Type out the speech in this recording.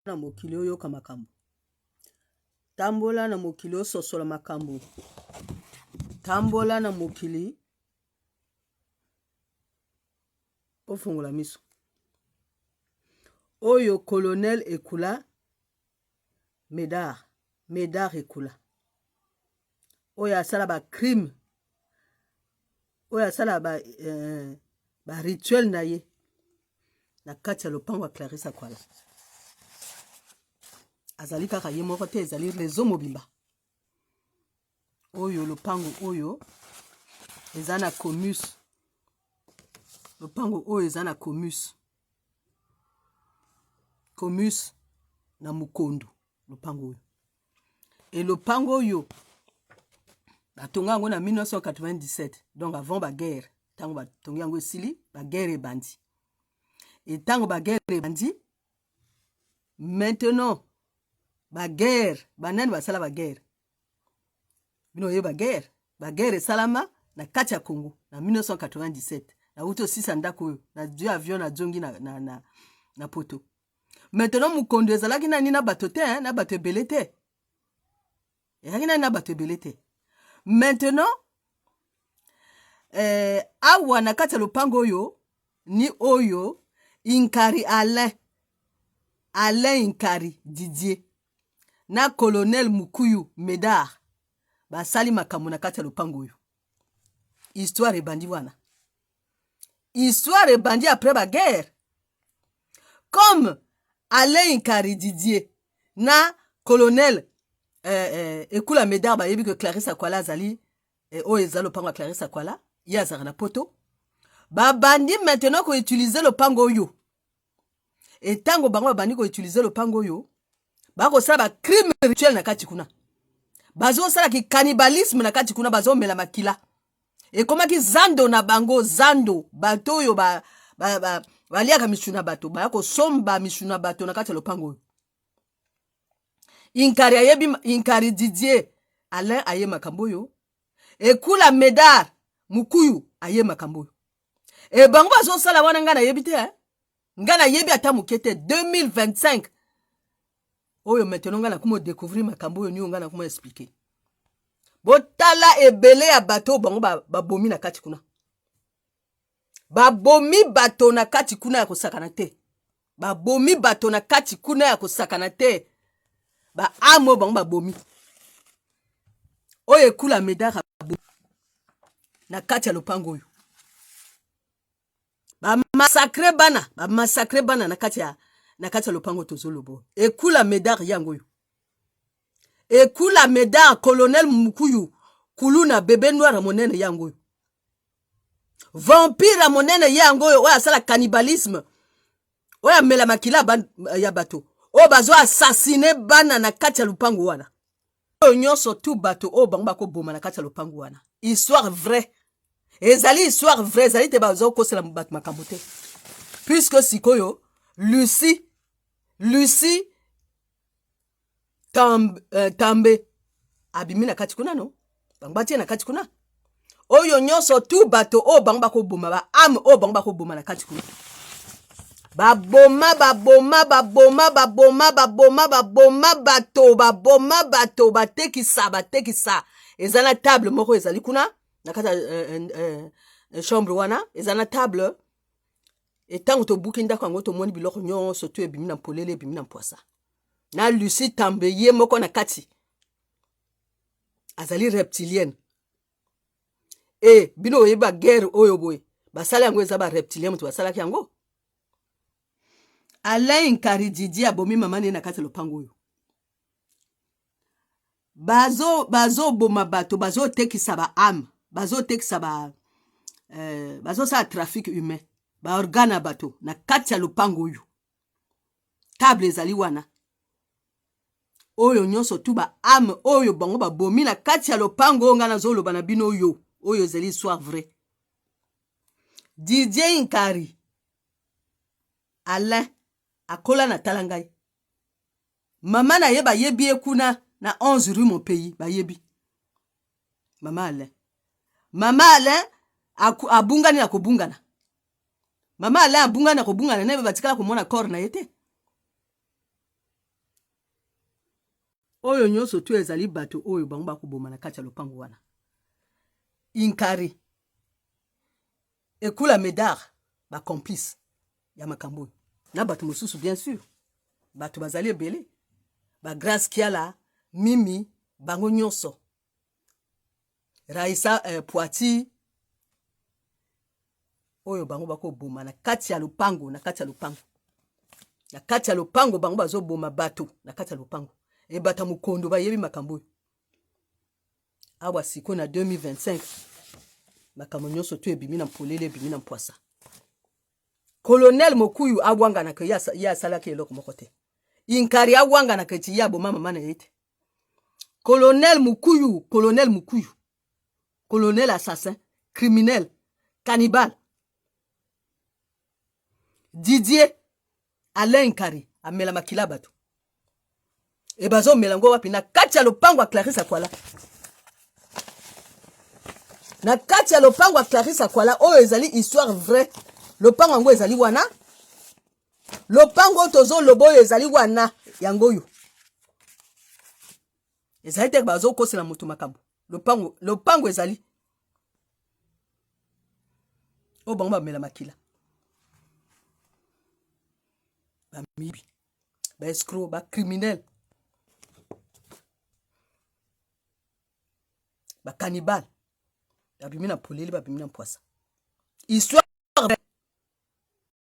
na mokili oyoka makambo. Tambola na mokili ososola makambo. Tambola na mokili ofungola miso. Oyo colonel Ekula Médard Ekula. Oyo asala ba crime. Oyo asala ba rituel na ye. Na kati ya lopango wa Clarisse Akwala. Azali kaka ye moko te ezali rezo mobimba. Oyo lopango oyo ezana comus. Lopango oyo ezana comus. Comus na Mukondu lopango oyo. Et lopango oyo batonga yango na 1997, donc avant la guerre. Tango batonga yango esili, la guerre est bandi. Et tango la guerre est bandi, maintenant la guerre, banane basala la guerre. Bino ye la guerre est salama na kati ya Congo na 1997. Na uto 6 ndako oyo, na 2 avions na zongi na poto. Maintenant Mukondu ezalaki na nina bato te, na bato ebele te. Ezalaki na bato ebele te. Maintenant, awa na kati ya lopango oyo, ni oyo, Inkari Alain Inkari Didier, na colonel Mukuyu Médard, basali makambo na kati ya lopango oyo. Histoire ebandi wana. Histoire ebandi après la guerre. Comme Alain Inkari Didier, na colonel Ekula Médard ba yebi que Clarisse Akwala azali o ezalo pango Clarisse Akwala ya azara na poto ba bandi maintenant ko utiliser le pango oyo et tango bango bandi ko utiliser le pango oyo ba ko sala ba crime rituel na kati kuna bazo sala ki cannibalisme na kati kuna bazo mela makila et comment ki zando na bango zando bato oyo baliaka mishuna bato ba ko somba mishuna bato na kati le pango oyo. Inkari Didier Alain aye makamboyo. Ekula Médard Mukuyu aye makamboyo. E bango bazo sala wana ngana yebi te ngana yebi ata mukete 2025. Oyo maintenant ngana kumo découvrir makamboyo ni ngana kumo expliquer. Botala ebele ya bato bango babomi na kati kuna. Babomi bato na kati kuna ya kosakana te. Babomi bato na kati kuna ya kosakana te. Ba amo bango babomi. Oye Ekula Médard abomi. Na kati ya lopango oyo. Ba massacre bana na kati ya lopango tozolobo. Ekula Médard yango oyo. Ekula Médard colonel Mukuyu kuluna bébé noir monene yango oyo. Vampire monene yango oyo oya sala cannibalisme. Oya mela makila ya bato. O bazo assassiner bana na kati ya lupango wana. O nyonso tout bato o bango bako boma na kati ya lupango wana. Histoire vraie. Ezali histoire vraie, ezali te bazo kosela bato makambo te. Puisque sikoyo Lucie Tambe abimi na kati kuna no. Bango batie na kati kuna. Oyo nyonso tout bato o bango bako boma ba am o bango bako boma na kati kuna. Baboma bato batekisa ezana table moko ezali kuna na kata chambre wana ezana table etango to buki ndako ngo to moni biloko nyonso to ebimi na polele ebimi na poisa na Lucie Tambe ye moko na kati azali reptilienne bino yeba guerre oyo boy basala yango eza ba reptilien mutu basala yango. Alain Inkari Didier abomi mamane na kati lopango oyo. Bazo boma bato, bazo tekisa ba âme, bazo tekisa bazo sa trafic humain, ba organa bato na kati ya lopango oyo. Table ezali wana. Oyo nyonso tu ba âme oyo bango ba bomi na kati ya lopango nga na zolo bana bino oyo ezali histoire vrai. Didier Inkari Alain akola na talangai. Mama na ye ba yebi ekuna na 11 rue mon pays ba yebi. Mama Alain abungani na kobungana. Mama Alain abungani na kobungana nebe batikala komona corps na yete. oyo nyonso to ezali bato oyo bango bakoboma na kati ya lopango wana. Inkari ekula Médard ba complice ya makambo na bato mosusu bien sûr. Bato bazali ebele ba Grace Kiala, Mimi, bango nyonso. Raissa Poiti oyo bango bakoboma na kati ya lopango, na kati ya lopango. Na kati ya lopango bango bazoboma bato na kati ya lopango. E bata mukondo bayebi makambo. Awa siko na 2025 makambo nyonso to ebimi na polele ebimi na mpwasa. Colonel Mokuyu awanga na ke ya salaki eloko moko te. Inkari awanga na ke ti ya boma mama na yete. Colonel Mokuyu, colonel assassin, criminel, cannibale. Didier Alain Inkari amela makila bato. E bazo melango wapi na kati ya lopango a Clarisse Akwala. Na kati ya lopango a Clarisse Akwala oyo ezali histoire vraie. Lopango yango ezali wana. Lopango tozo lobo ezali wana yango yo. Ezali tek bazo kosela mutu makambo. Lopango ezali. O bango ba mela makila. Ba mibi. Ba escroc, ba criminel. Ba cannibale. Ba bimi na polele, ba bimi na mpwasa. Histoire